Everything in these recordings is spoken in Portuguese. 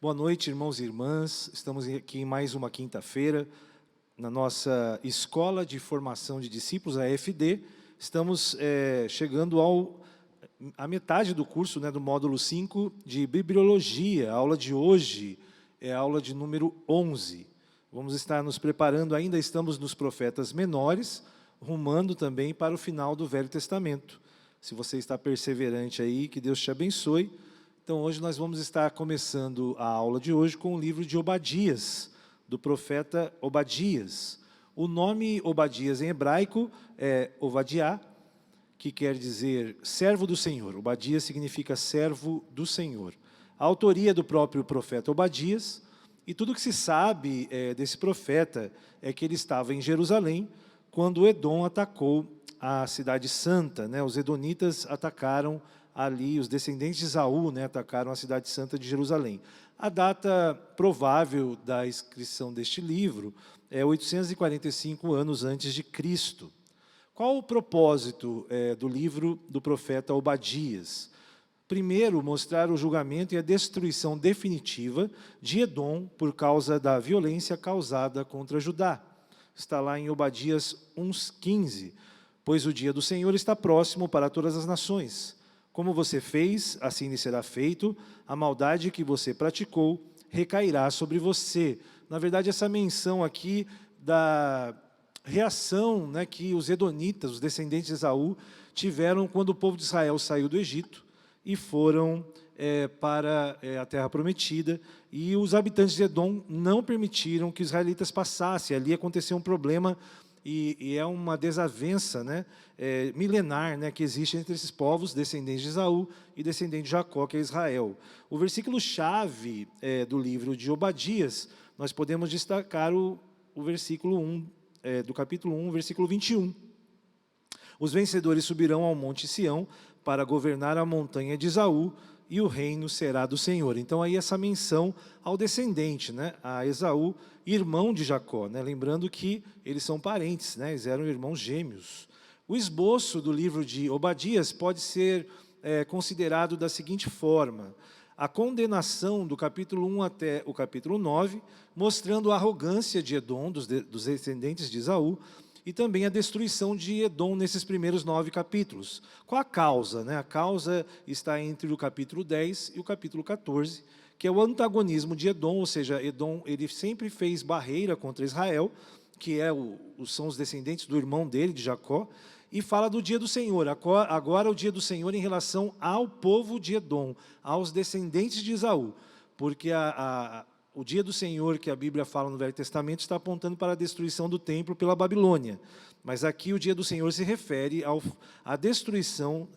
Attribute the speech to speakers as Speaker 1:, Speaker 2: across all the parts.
Speaker 1: Boa noite, irmãos e irmãs. Estamos aqui em mais uma quinta-feira, na nossa Escola de Formação de Discípulos, a EFD. Estamos chegando à metade do curso, do módulo 5 de Bibliologia. A aula de hoje é a aula de número 11. Vamos estar nos preparando, ainda estamos nos profetas menores, rumando também para o final do Velho Testamento. Se você está perseverante aí, que Deus te abençoe. Então, hoje nós vamos estar começando a aula de hoje com o livro de Obadias, do profeta Obadias. O nome Obadias em hebraico é Ovadiá, que quer dizer servo do Senhor. Obadias significa servo do Senhor. A autoria do próprio profeta Obadias, e tudo que se sabe desse profeta é que ele estava em Jerusalém quando Edom atacou a cidade santa. Os edonitas atacaram ali, os descendentes de Esaú, atacaram a cidade santa de Jerusalém. A data provável da inscrição deste livro é 845 anos antes de Cristo. Qual o propósito do livro do profeta Obadias? Primeiro, mostrar o julgamento e a destruição definitiva de Edom por causa da violência causada contra Judá. Está lá em Obadias 1:15. Pois o dia do Senhor está próximo para todas as nações. Como você fez, assim lhe será feito, a maldade que você praticou recairá sobre você. Na verdade, essa menção aqui da reação que os edonitas, os descendentes de Esaú, tiveram quando o povo de Israel saiu do Egito e foram para a terra prometida, e os habitantes de Edom não permitiram que os israelitas passassem. Ali aconteceu um problema, e é uma desavença milenar que existe entre esses povos, descendentes de Esaú e descendentes de Jacó, que é Israel. O versículo-chave do livro de Obadias, nós podemos destacar o versículo 1, do capítulo 1, versículo 21. Os vencedores subirão ao monte Sião para governar a montanha de Esaú, e o reino será do Senhor. Então, aí essa menção ao descendente, a Esaú, irmão de Jacó. Lembrando que eles são parentes, eles eram irmãos gêmeos. O esboço do livro de Obadias pode ser considerado da seguinte forma: a condenação do capítulo 1 até o capítulo 9, mostrando a arrogância de Edom, dos descendentes de Esaú, e também a destruição de Edom nesses primeiros 9 capítulos. Qual a causa? A causa está entre o capítulo 10 e o capítulo 14, que é o antagonismo de Edom, ou seja, Edom ele sempre fez barreira contra Israel, que são os descendentes do irmão dele, de Jacó, e fala do dia do Senhor. Agora o dia do Senhor em relação ao povo de Edom, aos descendentes de Esaú, porque o dia do Senhor que a Bíblia fala no Velho Testamento está apontando para a destruição do templo pela Babilônia. Mas aqui o dia do Senhor se refere à destruição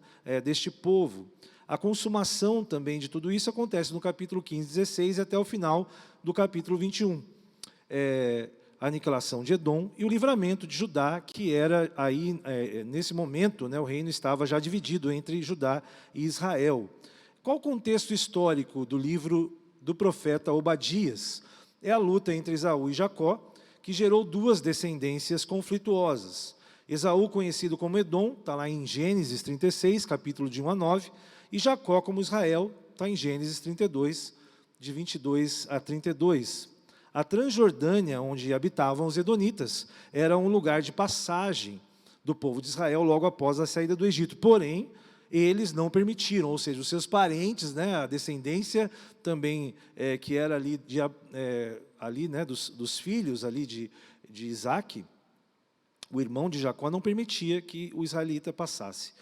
Speaker 1: deste povo. A consumação também de tudo isso acontece no capítulo 15, 16 e até o final do capítulo 21. A aniquilação de Edom e o livramento de Judá, que era aí, nesse momento, o reino estava já dividido entre Judá e Israel. Qual o contexto histórico do livro do profeta Obadias? É a luta entre Esaú e Jacó, que gerou 2 descendências conflituosas. Esaú, conhecido como Edom, está lá em Gênesis 36, capítulo de 1 a 9, e Jacó, como Israel, está em Gênesis 32, de 22 a 32. A Transjordânia, onde habitavam os edonitas, era um lugar de passagem do povo de Israel logo após a saída do Egito. Porém, eles não permitiram, ou seja, os seus parentes, a descendência também, que era ali, dos filhos ali de Isaac, o irmão de Jacó, não permitia que o israelita passasse.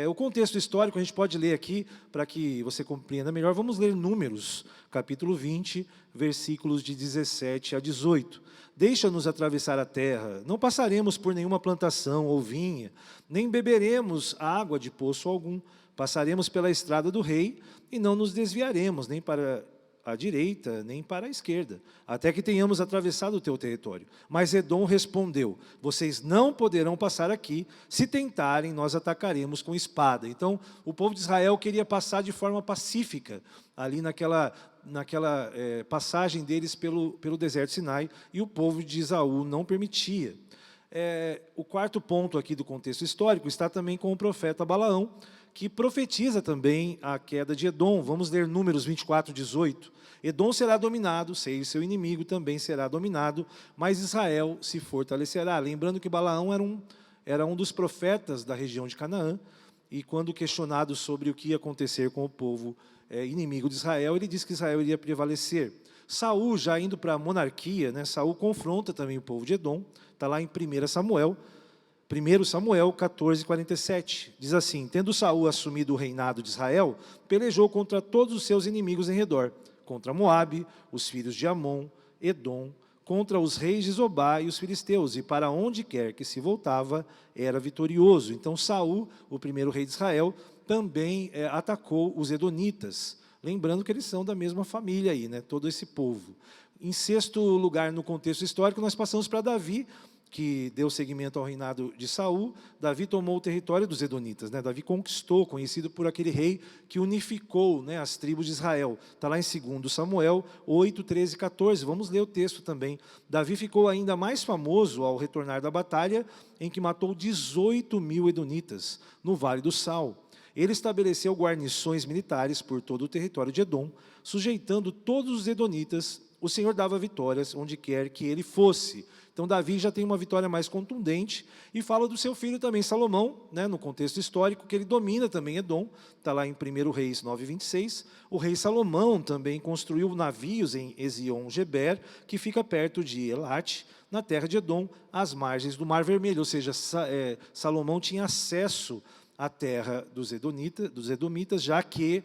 Speaker 1: O contexto histórico a gente pode ler aqui, para que você compreenda melhor. Vamos ler Números, capítulo 20, versículos de 17 a 18. Deixa-nos atravessar a terra, não passaremos por nenhuma plantação ou vinha, nem beberemos água de poço algum. Passaremos pela estrada do rei e não nos desviaremos, nem para a direita, nem para a esquerda, até que tenhamos atravessado o teu território. Mas Edom respondeu: vocês não poderão passar aqui, se tentarem, nós atacaremos com espada. Então, o povo de Israel queria passar de forma pacífica, ali naquela passagem deles pelo deserto Sinai, e o povo de Esaú não permitia. O quarto ponto aqui do contexto histórico está também com o profeta Balaão, que profetiza também a queda de Edom. Vamos ler Números 24, 18. Edom será dominado, Seir, seu inimigo, também será dominado, mas Israel se fortalecerá. Lembrando que Balaão era um dos profetas da região de Canaã, e quando questionado sobre o que ia acontecer com o povo inimigo de Israel, ele disse que Israel iria prevalecer. Saul, já indo para a monarquia, né, Saul confronta também o povo de Edom, está lá em 1 Samuel 14, 47, diz assim: tendo Saul assumido o reinado de Israel, pelejou contra todos os seus inimigos em redor, contra Moabe, os filhos de Amon, Edom, contra os reis de Zobá e os filisteus, e para onde quer que se voltava, era vitorioso. Então Saul, o primeiro rei de Israel, também atacou os edonitas, lembrando que eles são da mesma família aí, né, todo esse povo. Em sexto lugar, no contexto histórico, nós passamos para Davi, que deu seguimento ao reinado de Saul. Davi tomou o território dos edonitas, né? Davi conquistou, conhecido por aquele rei que unificou, né, as tribos de Israel. Está lá em 2 Samuel 8, 13 e 14. Vamos ler o texto também. Davi ficou ainda mais famoso ao retornar da batalha, em que matou 18.000 edonitas, no Vale do Sal. Ele estabeleceu guarnições militares por todo o território de Edom, sujeitando todos os edonitas. O Senhor dava vitórias onde quer que ele fosse. Então Davi já tem uma vitória mais contundente, e fala do seu filho também Salomão, né, no contexto histórico, que ele domina também Edom. Está lá em 1 Reis 9, 26. O rei Salomão também construiu navios em Ezion-Geber, que fica perto de Elate, na terra de Edom, às margens do Mar Vermelho. Ou seja, Salomão tinha acesso à terra dos edomitas, já que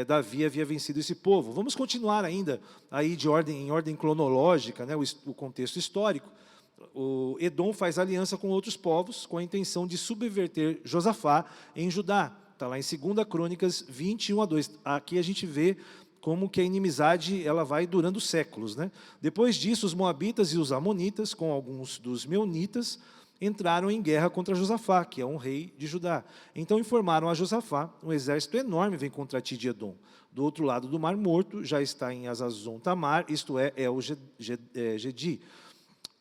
Speaker 1: Davi havia vencido esse povo. Vamos continuar ainda aí em ordem cronológica, né, o contexto histórico. O Edom faz aliança com outros povos com a intenção de subverter Josafá em Judá. Está lá em 2 Crônicas 21 a 2. Aqui a gente vê como que a inimizade ela vai durando séculos, né? Depois disso, os moabitas e os amonitas, com alguns dos meunitas, entraram em guerra contra Josafá, que é um rei de Judá. Então informaram a Josafá: um exército enorme vem contra ti de Edom. Do outro lado do Mar Morto já está em Azazon Tamar, isto é Gedi.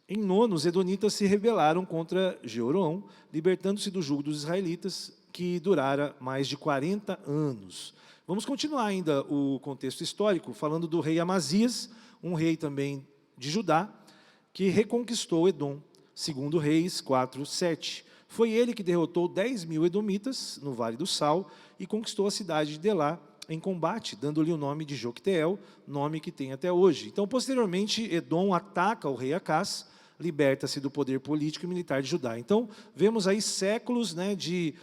Speaker 1: Em nono, os edonitas se rebelaram contra Jeorão, libertando-se do jugo dos israelitas, que durara mais de 40 anos. Vamos continuar ainda o contexto histórico, falando do rei Amazias, um rei também de Judá, que reconquistou Edom. 2 Reis 4, 7. Foi ele que derrotou 10.000 edomitas no Vale do Sal e conquistou a cidade de Delá em combate, dando-lhe o nome de Jocteel, nome que tem até hoje. Então, posteriormente, Edom ataca o rei Acás, liberta-se do poder político e militar de Judá. Então, vemos aí séculos, né, de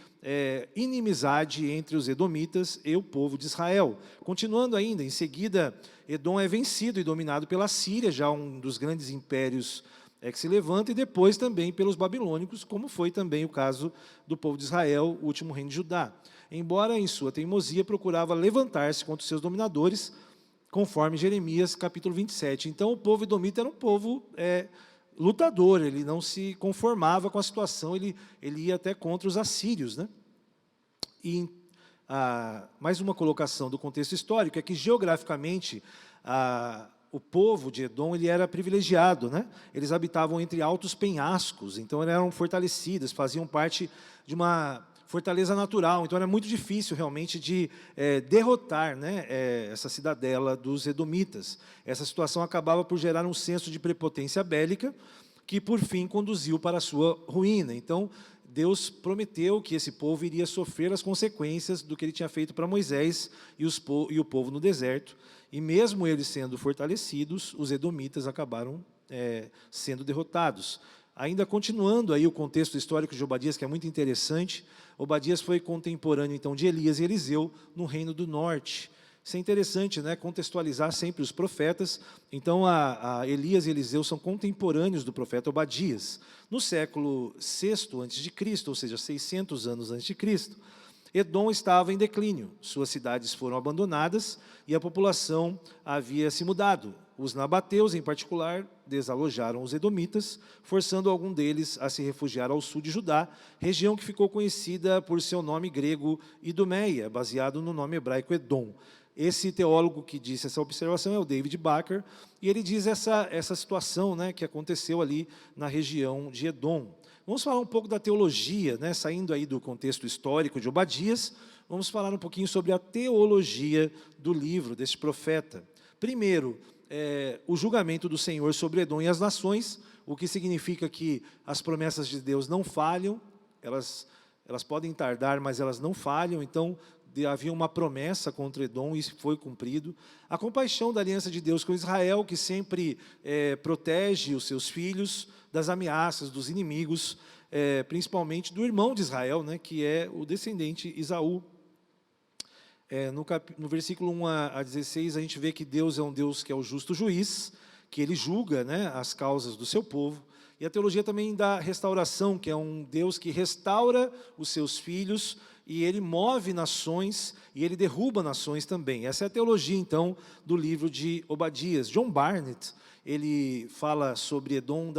Speaker 1: inimizade entre os edomitas e o povo de Israel. Continuando ainda, em seguida, Edom é vencido e dominado pela Síria, já um dos grandes impérios que se levanta, e depois também pelos babilônicos, como foi também o caso do povo de Israel, o último reino de Judá. Embora em sua teimosia procurava levantar-se contra os seus dominadores, conforme Jeremias capítulo 27. Então o povo edomita era um povo lutador, ele não se conformava com a situação, ele ia até contra os assírios, né? E mais uma colocação do contexto histórico é que geograficamente o povo de Edom ele era privilegiado, né? Eles habitavam entre altos penhascos, então eles eram fortalecidos, faziam parte de uma fortaleza natural, então era muito difícil realmente de derrotar, né, essa cidadela dos edomitas. Essa situação acabava por gerar um senso de prepotência bélica, que por fim conduziu para a sua ruína. Então Deus prometeu que esse povo iria sofrer as consequências do que ele tinha feito para Moisés e o povo no deserto. E mesmo eles sendo fortalecidos, os edomitas acabaram sendo derrotados. Ainda continuando aí o contexto histórico de Obadias, que é muito interessante, Obadias foi contemporâneo então de Elias e Eliseu no Reino do Norte. Isso é interessante, né? Contextualizar sempre os profetas. Então, Elias e Eliseu são contemporâneos do profeta Obadias. No século VI a.C., ou seja, 600 anos antes de Cristo, Edom estava em declínio, suas cidades foram abandonadas e a população havia se mudado. Os nabateus, em particular, desalojaram os edomitas, forçando algum deles a se refugiar ao sul de Judá, região que ficou conhecida por seu nome grego Idumeia, baseado no nome hebraico Edom. Esse teólogo que disse essa observação é o David Baker, e ele diz essa situação, né, que aconteceu ali na região de Edom. Vamos falar um pouco da teologia, né, saindo aí do contexto histórico de Obadias. vamos falar um pouquinho sobre a teologia do livro, deste profeta. Primeiro, o julgamento do Senhor sobre Edom e as nações, o que significa que as promessas de Deus não falham, elas podem tardar, mas elas não falham. Então, havia uma promessa contra Edom e isso foi cumprido. A compaixão da aliança de Deus com Israel, que sempre protege os seus filhos das ameaças dos inimigos, principalmente do irmão de Israel, né, que é o descendente Esaú. No versículo 1 a 16, a gente vê que Deus é um Deus que é o justo juiz, que Ele julga, né, as causas do seu povo. E a teologia também da restauração, que é um Deus que restaura os seus filhos, e Ele move nações, e Ele derruba nações também. Essa é a teologia, então, do livro de Obadias. John Barnett, ele fala sobre Edom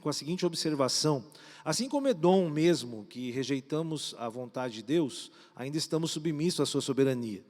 Speaker 1: com a seguinte observação: assim como Edom mesmo, que rejeitamos a vontade de Deus, ainda estamos submissos à sua soberania.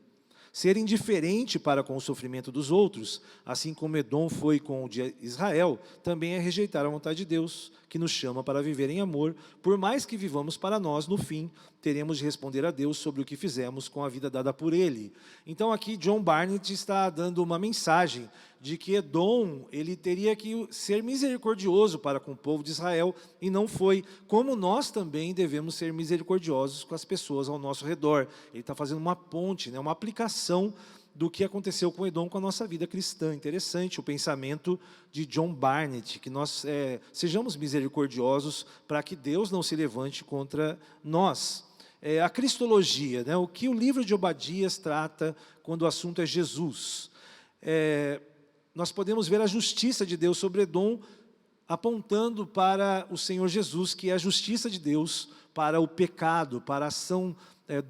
Speaker 1: Ser indiferente para com o sofrimento dos outros, assim como Edom foi com o de Israel, também é rejeitar a vontade de Deus, que nos chama para viver em amor. Por mais que vivamos para nós, no fim, teremos de responder a Deus sobre o que fizemos com a vida dada por Ele. Então aqui John Barnett está dando uma mensagem de que Edom, ele teria que ser misericordioso para com o povo de Israel, e não foi, como nós também devemos ser misericordiosos com as pessoas ao nosso redor. Ele está fazendo uma ponte, né, uma aplicação do que aconteceu com Edom com a nossa vida cristã. Interessante o pensamento de John Barnett, que nós sejamos misericordiosos para que Deus não se levante contra nós. A cristologia, né, o que o livro de Obadias trata quando o assunto é Jesus. Nós podemos ver a justiça de Deus sobre Edom, apontando para o Senhor Jesus, que é a justiça de Deus para o pecado, para a ação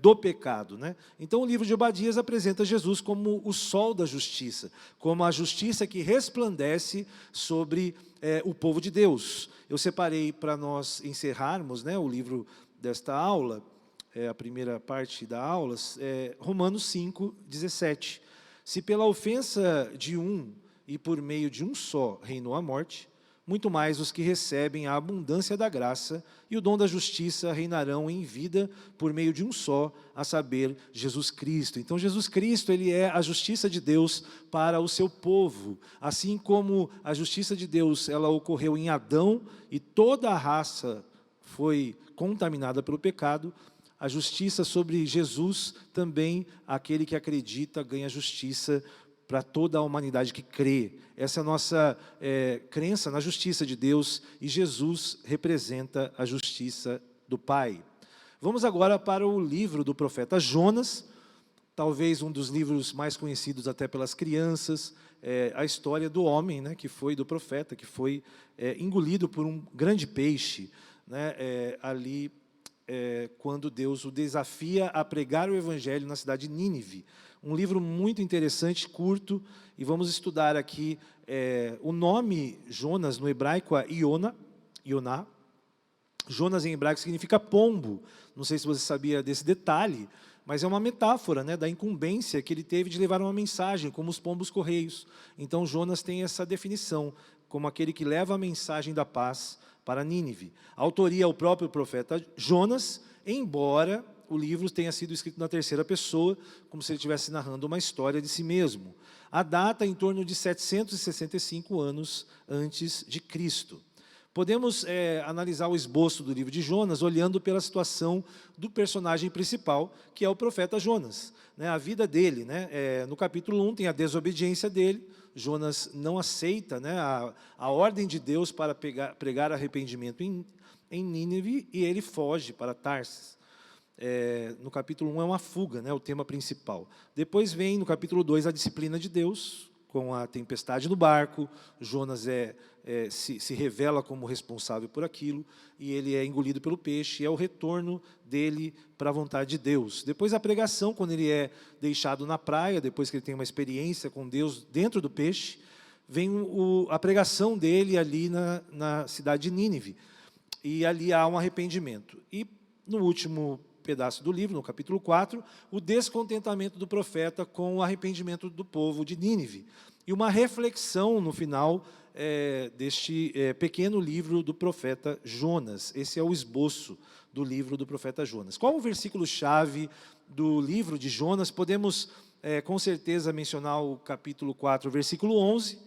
Speaker 1: do pecado, né? Então o livro de Obadias apresenta Jesus como o sol da justiça, como a justiça que resplandece sobre o povo de Deus. Eu separei para nós encerrarmos, né, o livro desta aula, a primeira parte da aula, Romanos 5, 17. Se pela ofensa de um e por meio de um só reinou a morte, muito mais os que recebem a abundância da graça e o dom da justiça reinarão em vida por meio de um só, a saber, Jesus Cristo. Então, Jesus Cristo, Ele é a justiça de Deus para o seu povo. Assim como a justiça de Deus, ela ocorreu em Adão e toda a raça foi contaminada pelo pecado, a justiça sobre Jesus também, aquele que acredita ganha justiça para toda a humanidade que crê. Essa é a nossa crença na justiça de Deus, e Jesus representa a justiça do Pai. Vamos agora para o livro do profeta Jonas, talvez um dos livros mais conhecidos até pelas crianças, a história do homem, né, que foi do profeta, que foi engolido por um grande peixe, né, quando Deus o desafia a pregar o evangelho na cidade de Nínive. Um livro muito interessante, curto, e vamos estudar aqui o nome Jonas no hebraico é Ioná. Jonas em hebraico significa pombo. Não sei se você sabia desse detalhe, mas é uma metáfora, né, da incumbência que ele teve de levar uma mensagem, como os pombos correios. Então Jonas tem essa definição, como aquele que leva a mensagem da paz para Nínive. A autoria é o próprio profeta Jonas, embora o livro tenha sido escrito na terceira pessoa, como se ele estivesse narrando uma história de si mesmo. A data é em torno de 765 anos antes de Cristo. Podemos analisar o esboço do livro de Jonas olhando pela situação do personagem principal, que é o profeta Jonas, né, a vida dele, né, no capítulo 1 tem a desobediência dele. Jonas não aceita, né, a ordem de Deus para pregar arrependimento em Nínive, e ele foge para Tarsis. No capítulo 1 é uma fuga, né, o tema principal. Depois vem, no capítulo 2, a disciplina de Deus, com a tempestade no barco. Jonas se revela como responsável por aquilo, e ele é engolido pelo peixe, e é o retorno dele para a vontade de Deus. Depois a pregação, quando ele é deixado na praia, depois que ele tem uma experiência com Deus dentro do peixe, vem a pregação dele ali na cidade de Nínive, e ali há um arrependimento. E no último pedaço do livro, no capítulo 4, o descontentamento do profeta com o arrependimento do povo de Nínive. E uma reflexão no final deste pequeno livro do profeta Jonas. Esse é o esboço do livro do profeta Jonas. Qual o versículo-chave do livro de Jonas, podemos com certeza mencionar o capítulo 4, versículo 11.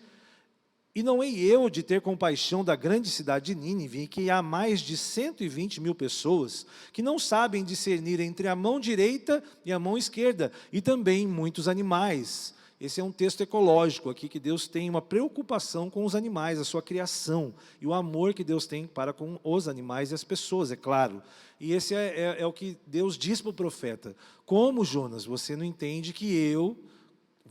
Speaker 1: E não hei eu de ter compaixão da grande cidade de Nínive, em que há mais de 120 mil pessoas que não sabem discernir entre a mão direita e a mão esquerda, e também muitos animais. Esse é um texto ecológico aqui, que Deus tem uma preocupação com os animais, a sua criação, e o amor que Deus tem para com os animais e as pessoas, é claro. E esse é o que Deus diz para o profeta: como, Jonas, você não entende que eu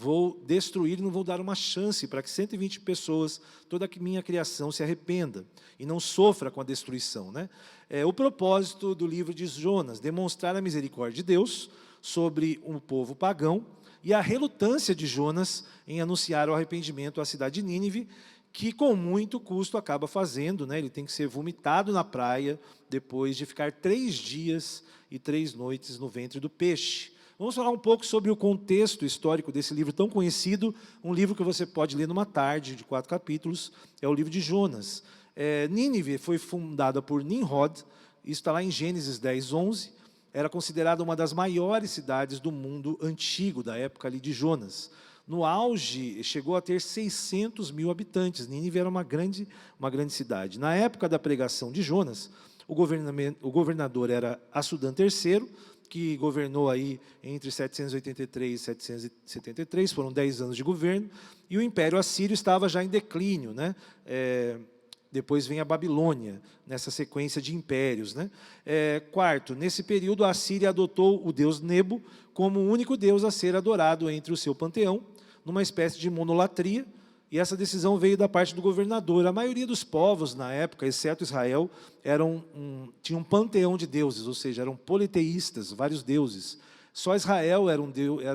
Speaker 1: vou destruir e não vou dar uma chance para que 120 pessoas, toda a minha criação, se arrependa e não sofra com a destruição, né? O propósito do livro de Jonas: demonstrar a misericórdia de Deus sobre um povo pagão e a relutância de Jonas em anunciar o arrependimento à cidade de Nínive, que com muito custo acaba fazendo, né? Ele tem que ser vomitado na praia depois de ficar 3 dias e 3 noites no ventre do peixe. Vamos falar um pouco sobre o contexto histórico desse livro tão conhecido, um livro que você pode ler numa tarde, de 4 capítulos, é o livro de Jonas. Nínive foi fundada por Nimrod, isso está lá em Gênesis 10, 11, era considerada uma das maiores cidades do mundo antigo, da época ali de Jonas. No auge, chegou a ter 600 mil habitantes. Nínive era uma grande cidade. Na época da pregação de Jonas, o governador era Assudã III, que governou aí entre 783 e 773, foram 10 anos de governo, e o Império Assírio estava já em declínio, né? Depois vem a Babilônia, nessa sequência de impérios, né? Quarto, nesse período a Assíria adotou o deus Nebo como o único deus a ser adorado entre o seu panteão, numa espécie de monolatria, e essa decisão veio da parte do governador. A maioria dos povos na época, exceto Israel, tinham um panteão de deuses, ou seja, eram politeístas, vários deuses. Só Israel era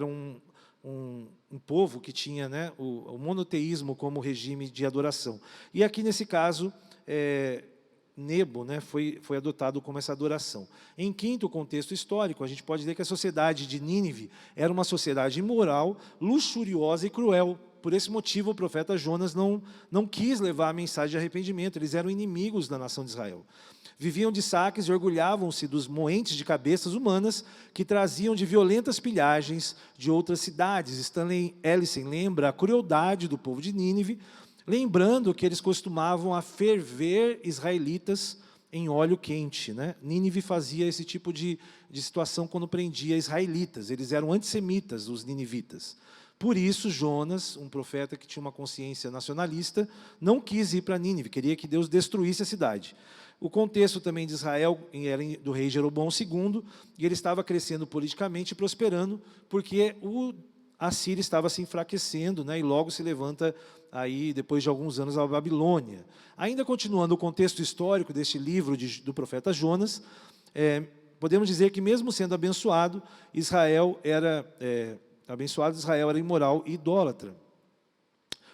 Speaker 1: um povo que tinha, né, o monoteísmo como regime de adoração. E aqui, nesse caso, Nebo, né, foi adotado como essa adoração. Em quinto, contexto histórico, a gente pode dizer que a sociedade de Nínive era uma sociedade imoral, luxuriosa e cruel. Por esse motivo, o profeta Jonas não quis levar a mensagem de arrependimento. Eles eram inimigos da nação de Israel. Viviam de saques e orgulhavam-se dos moentes de cabeças humanas que traziam de violentas pilhagens de outras cidades. Stanley Ellison lembra a crueldade do povo de Nínive, lembrando que eles costumavam a ferver israelitas em óleo quente, né? Nínive fazia esse tipo de situação quando prendia israelitas. Eles eram antissemitas, os ninivitas. Por isso, Jonas, um profeta que tinha uma consciência nacionalista, não quis ir para Nínive, queria que Deus destruísse a cidade. O contexto também de Israel era do rei Jeroboão II, e ele estava crescendo politicamente e prosperando, porque a Síria estava se enfraquecendo, né, e logo se levanta, aí, depois de alguns anos, a Babilônia. Ainda continuando o contexto histórico deste livro do profeta Jonas, podemos dizer que, mesmo sendo abençoado, Israel era imoral e idólatra.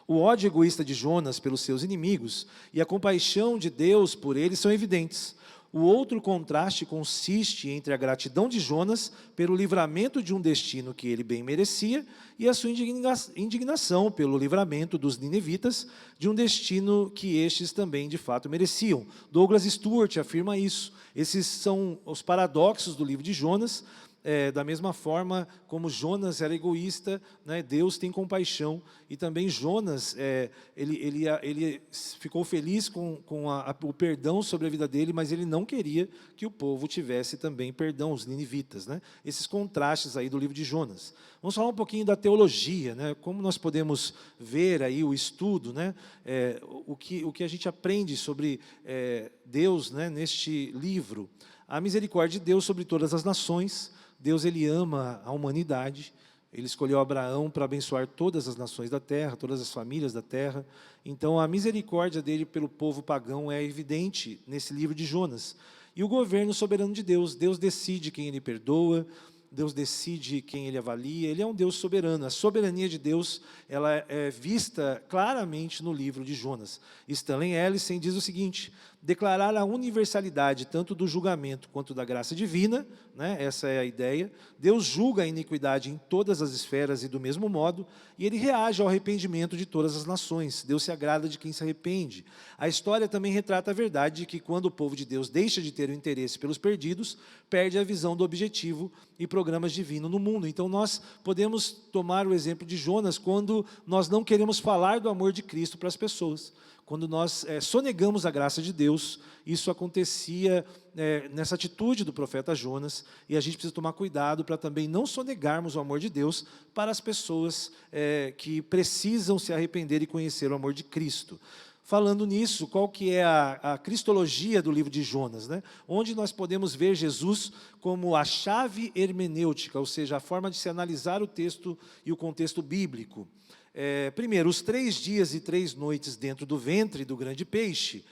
Speaker 1: O ódio egoísta de Jonas pelos seus inimigos e a compaixão de Deus por eles são evidentes. O outro contraste consiste entre a gratidão de Jonas pelo livramento de um destino que ele bem merecia e a sua indignação pelo livramento dos ninivitas de um destino que estes também de fato mereciam. Douglas Stuart afirma isso. Esses são os paradoxos do livro de Jonas. Da mesma forma como Jonas era egoísta, né, Deus tem compaixão, e também Jonas, ele ficou feliz com o perdão sobre a vida dele, mas ele não queria que o povo tivesse também perdão, os ninivitas, né? Esses contrastes aí do livro de Jonas. Vamos falar um pouquinho da teologia, né? Como nós podemos ver aí o estudo, né? O que a gente aprende sobre Deus, né, neste livro. A misericórdia de Deus sobre todas as nações. Deus, ele ama a humanidade. Ele escolheu Abraão para abençoar todas as nações da terra, todas as famílias da terra. Então, a misericórdia dele pelo povo pagão é evidente nesse livro de Jonas. E o governo soberano de Deus. Deus decide quem ele perdoa, Deus decide quem ele avalia. Ele é um Deus soberano. A soberania de Deus, ela é vista claramente no livro de Jonas. Stanley Ellison diz o seguinte: declarar a universalidade tanto do julgamento quanto da graça divina, né? Essa é a ideia. Deus julga a iniquidade em todas as esferas e do mesmo modo, e Ele reage ao arrependimento de todas as nações. Deus se agrada de quem se arrepende. A história também retrata a verdade de que quando o povo de Deus deixa de ter o interesse pelos perdidos, perde a visão do objetivo e programas divinos no mundo. Então nós podemos tomar o exemplo de Jonas quando nós não queremos falar do amor de Cristo para as pessoas. Quando nós sonegamos a graça de Deus, isso acontecia nessa atitude do profeta Jonas, e a gente precisa tomar cuidado para também não sonegarmos o amor de Deus para as pessoas que precisam se arrepender e conhecer o amor de Cristo. Falando nisso, qual que é a cristologia do livro de Jonas, né? Onde nós podemos ver Jesus como a chave hermenêutica, ou seja, a forma de se analisar o texto e o contexto bíblico. Primeiro, os 3 dias e 3 noites dentro do ventre do grande peixe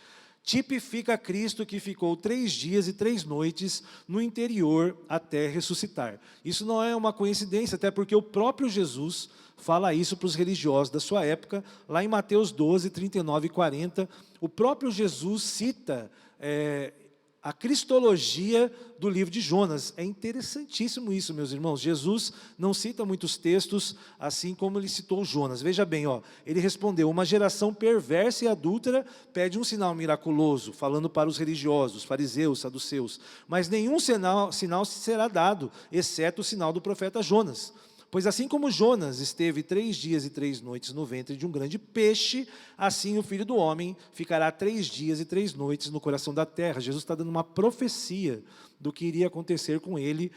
Speaker 1: tipifica Cristo que ficou 3 dias e 3 noites no interior até ressuscitar. Isso não é uma coincidência, até porque o próprio Jesus fala isso para os religiosos da sua época, lá em Mateus 12, 39 e 40, o próprio Jesus cita a cristologia do livro de Jonas. É interessantíssimo isso, meus irmãos. Jesus não cita muitos textos assim como ele citou Jonas. Veja bem, ele respondeu: uma geração perversa e adúltera pede um sinal miraculoso, falando para os religiosos, fariseus, saduceus, mas nenhum sinal será dado, exceto o sinal do profeta Jonas. Pois assim como Jonas esteve 3 dias e 3 noites no ventre de um grande peixe, assim o Filho do Homem ficará 3 dias e 3 noites no coração da terra. Jesus está dando uma profecia do que iria acontecer com ele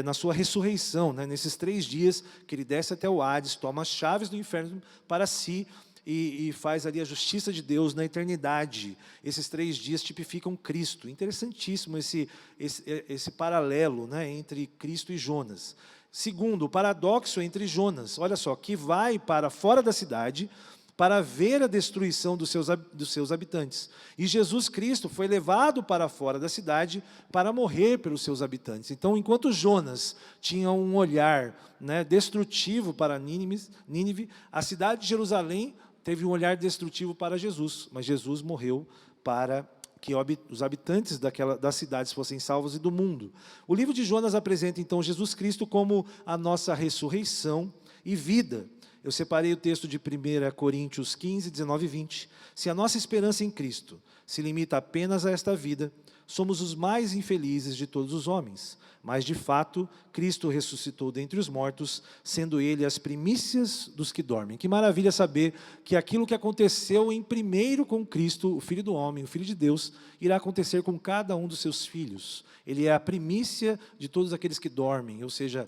Speaker 1: na sua ressurreição, né? Nesses 3 dias que ele desce até o Hades, toma as chaves do inferno para si, e faz ali a justiça de Deus na eternidade. Esses 3 dias tipificam Cristo. Interessantíssimo esse paralelo, né, entre Cristo e Jonas. Segundo, o paradoxo entre Jonas, olha só, que vai para fora da cidade para ver a destruição dos seus habitantes. E Jesus Cristo foi levado para fora da cidade para morrer pelos seus habitantes. Então, enquanto Jonas tinha um olhar, né, destrutivo para Nínive, a cidade de Jerusalém teve um olhar destrutivo para Jesus, mas Jesus morreu para que os habitantes das cidades fossem salvos e do mundo. O livro de Jonas apresenta, então, Jesus Cristo como a nossa ressurreição e vida. Eu separei o texto de 1 Coríntios 15, 19 e 20. Se a nossa esperança em Cristo se limita apenas a esta vida, somos os mais infelizes de todos os homens. Mas, de fato, Cristo ressuscitou dentre os mortos, sendo Ele as primícias dos que dormem. Que maravilha saber que aquilo que aconteceu em primeiro com Cristo, o Filho do Homem, o Filho de Deus, irá acontecer com cada um dos seus filhos. Ele é a primícia de todos aqueles que dormem, ou seja,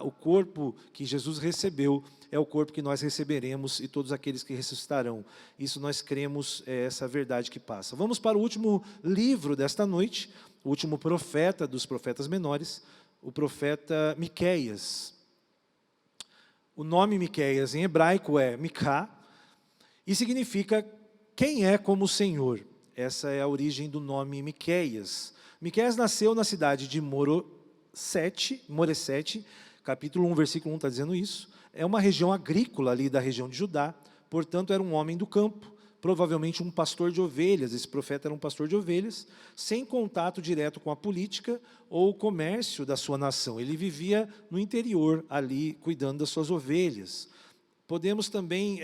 Speaker 1: o corpo que Jesus recebeu é o corpo que nós receberemos e todos aqueles que ressuscitarão. Isso nós cremos, essa verdade que passa. Vamos para o último livro desta noite, o último profeta dos profetas menores, o profeta Miqueias. O nome Miqueias em hebraico é Micá e significa quem é como o Senhor. Essa é a origem do nome Miqueias. Miqueias nasceu na cidade de Moresete, capítulo 1, versículo 1 está dizendo isso. É uma região agrícola ali da região de Judá, portanto era um homem do campo, provavelmente um pastor de ovelhas. Esse profeta era um pastor de ovelhas, sem contato direto com a política ou o comércio da sua nação. Ele vivia no interior ali, cuidando das suas ovelhas. Podemos também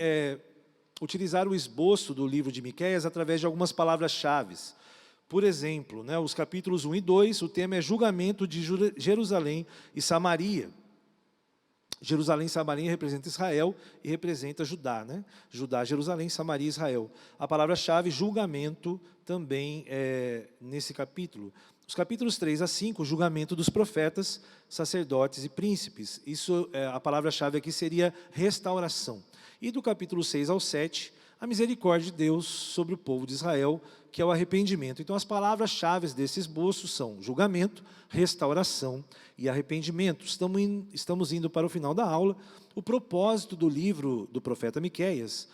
Speaker 1: utilizar o esboço do livro de Miqueias através de algumas palavras-chave. Por exemplo, né, os capítulos 1 e 2, o tema é julgamento de Jerusalém e Samaria. Jerusalém e Samaria representa Israel e representa Judá, né? Judá, Jerusalém, Samaria e Israel. A palavra-chave, julgamento, também nesse capítulo. Os capítulos 3 a 5, julgamento dos profetas, sacerdotes e príncipes. Isso, a palavra-chave aqui seria restauração. E do capítulo 6 ao 7, a misericórdia de Deus sobre o povo de Israel, que é o arrependimento. Então, as palavras-chave desse esboço são julgamento, restauração e arrependimento. Estamos indo para o final da aula. O propósito do livro do profeta Miqueias,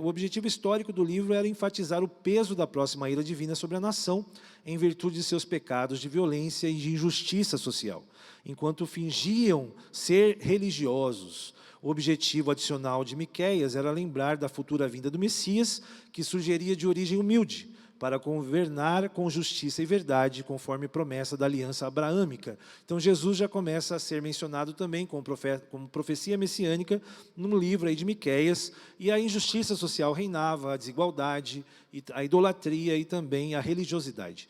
Speaker 1: o objetivo histórico do livro era enfatizar o peso da próxima ira divina sobre a nação, em virtude de seus pecados de violência e de injustiça social. Enquanto fingiam ser religiosos, o objetivo adicional de Miqueias era lembrar da futura vinda do Messias, que surgiria de origem humilde, para governar com justiça e verdade, conforme promessa da aliança abraâmica. Então, Jesus já começa a ser mencionado também como profecia messiânica num livro aí de Miqueias, e a injustiça social reinava, a desigualdade, a idolatria e também a religiosidade.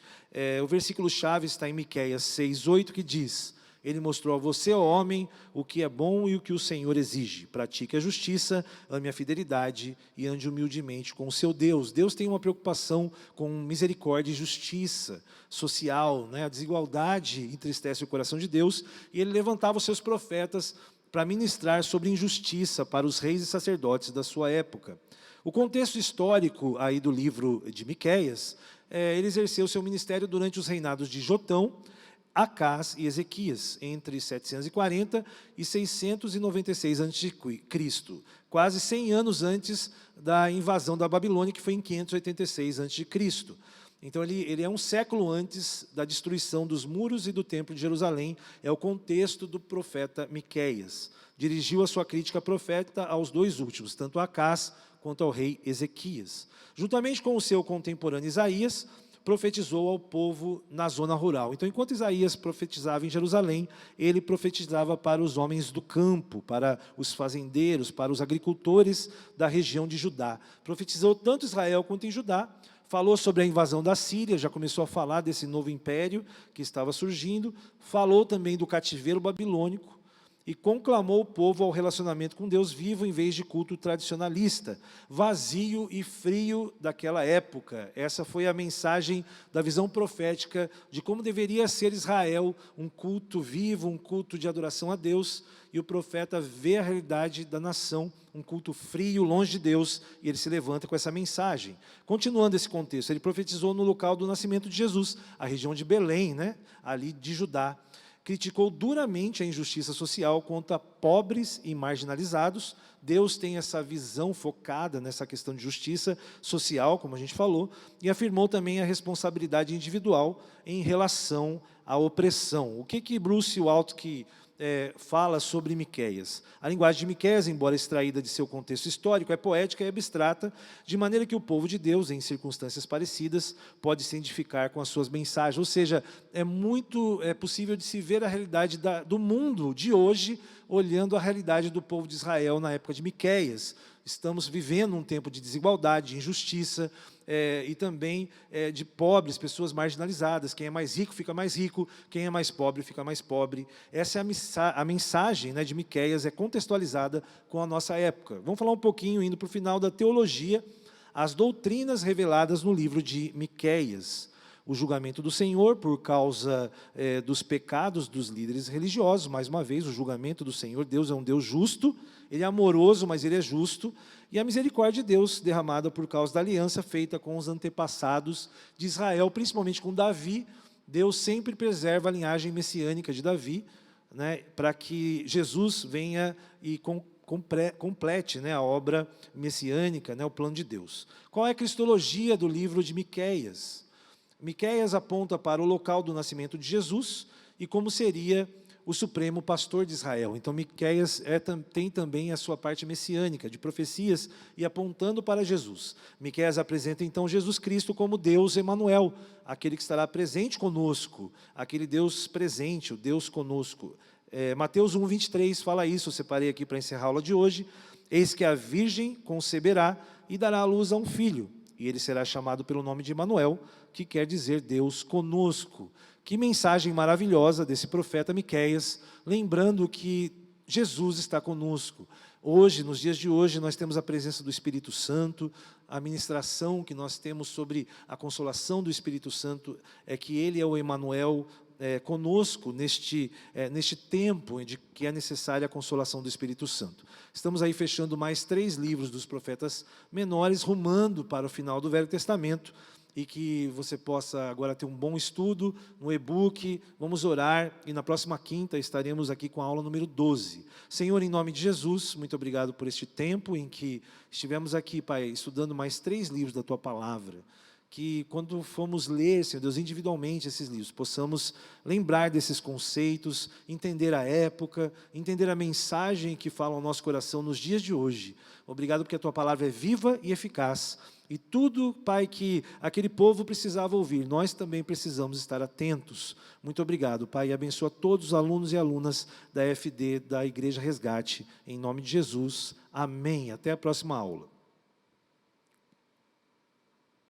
Speaker 1: O versículo-chave está em Miqueias 6:8, que diz: Ele mostrou a você, ó homem, o que é bom e o que o Senhor exige. Pratique a justiça, ame a fidelidade e ande humildemente com o seu Deus. Deus tem uma preocupação com misericórdia e justiça social, né? A desigualdade entristece o coração de Deus, e Ele levantava os seus profetas para ministrar sobre injustiça para os reis e sacerdotes da sua época. O contexto histórico aí do livro de Miqueias, ele exerceu seu ministério durante os reinados de Jotão, Acás e Ezequias, entre 740 e 696 a.C., quase 100 anos antes da invasão da Babilônia, que foi em 586 a.C. Então, ele é um século antes da destruição dos muros e do templo de Jerusalém. É o contexto do profeta Miqueias. Dirigiu a sua crítica profética aos dois últimos, tanto a Acás quanto ao rei Ezequias. Juntamente com o seu contemporâneo Isaías, profetizou ao povo na zona rural. Então, enquanto Isaías profetizava em Jerusalém, ele profetizava para os homens do campo, para os fazendeiros, para os agricultores da região de Judá. Profetizou tanto Israel quanto em Judá, falou sobre a invasão da Síria, já começou a falar desse novo império que estava surgindo, falou também do cativeiro babilônico, e conclamou o povo ao relacionamento com Deus vivo em vez de culto tradicionalista, vazio e frio daquela época. Essa foi a mensagem da visão profética de como deveria ser Israel, um culto vivo, um culto de adoração a Deus, e o profeta vê a realidade da nação, um culto frio, longe de Deus, e ele se levanta com essa mensagem. Continuando esse contexto, ele profetizou no local do nascimento de Jesus, a região de Belém, né, ali de Judá. Criticou duramente a injustiça social contra pobres e marginalizados. Deus tem essa visão focada nessa questão de justiça social, como a gente falou, e afirmou também a responsabilidade individual em relação à opressão. O que Bruce Waltke fala sobre Miqueias? A linguagem de Miqueias, embora extraída de seu contexto histórico, é poética e abstrata, de maneira que o povo de Deus, em circunstâncias parecidas, pode se identificar com as suas mensagens. Ou seja, é possível de se ver a realidade do mundo de hoje, olhando a realidade do povo de Israel na época de Miqueias. Estamos vivendo um tempo de desigualdade, de injustiça, e também de pobres, pessoas marginalizadas. Quem é mais rico fica mais rico, quem é mais pobre fica mais pobre. Essa é a mensagem, né, de Miqueias, é contextualizada com a nossa época. Vamos falar um pouquinho, indo para o final, da teologia, as doutrinas reveladas no livro de Miqueias. O julgamento do Senhor por causa dos pecados dos líderes religiosos. Mais uma vez, o julgamento do Senhor. Deus é um Deus justo, Ele é amoroso, mas Ele é justo. E a misericórdia de Deus derramada por causa da aliança feita com os antepassados de Israel, principalmente com Davi. Deus sempre preserva a linhagem messiânica de Davi, né, para que Jesus venha e complete, né, a obra messiânica, né, o plano de Deus. Qual é a cristologia do livro de Miqueias? Miqueias aponta para o local do nascimento de Jesus e como seria o supremo pastor de Israel. Então, Miqueias tem também a sua parte messiânica, de profecias, e apontando para Jesus. Miqueias apresenta, então, Jesus Cristo como Deus Emanuel, aquele que estará presente conosco, aquele Deus presente, o Deus conosco. Mateus 1:23 fala isso, eu separei aqui para encerrar a aula de hoje. Eis que a virgem conceberá e dará à luz a um filho, e ele será chamado pelo nome de Emanuel, que quer dizer Deus conosco. Que mensagem maravilhosa desse profeta Miqueias, lembrando que Jesus está conosco. Hoje, nos dias de hoje, nós temos a presença do Espírito Santo, a ministração que nós temos sobre a consolação do Espírito Santo é que Ele é o Emanuel conosco neste tempo de que é necessária a consolação do Espírito Santo. Estamos aí fechando mais 3 livros dos profetas menores, rumando para o final do Velho Testamento, e que você possa agora ter um bom estudo no e-book. Vamos orar, e na próxima quinta estaremos aqui com a aula número 12. Senhor, em nome de Jesus, muito obrigado por este tempo em que estivemos aqui, Pai, estudando mais 3 livros da Tua Palavra. Que quando formos ler, Senhor Deus, individualmente esses livros, possamos lembrar desses conceitos, entender a época, entender a mensagem que fala ao nosso coração nos dias de hoje. Obrigado porque a Tua Palavra é viva e eficaz, E tudo, Pai, que aquele povo precisava ouvir, nós também precisamos estar atentos. Muito obrigado, Pai, e abençoa todos os alunos e alunas da FD, da Igreja Resgate, em nome de Jesus. Amém. Até a próxima aula.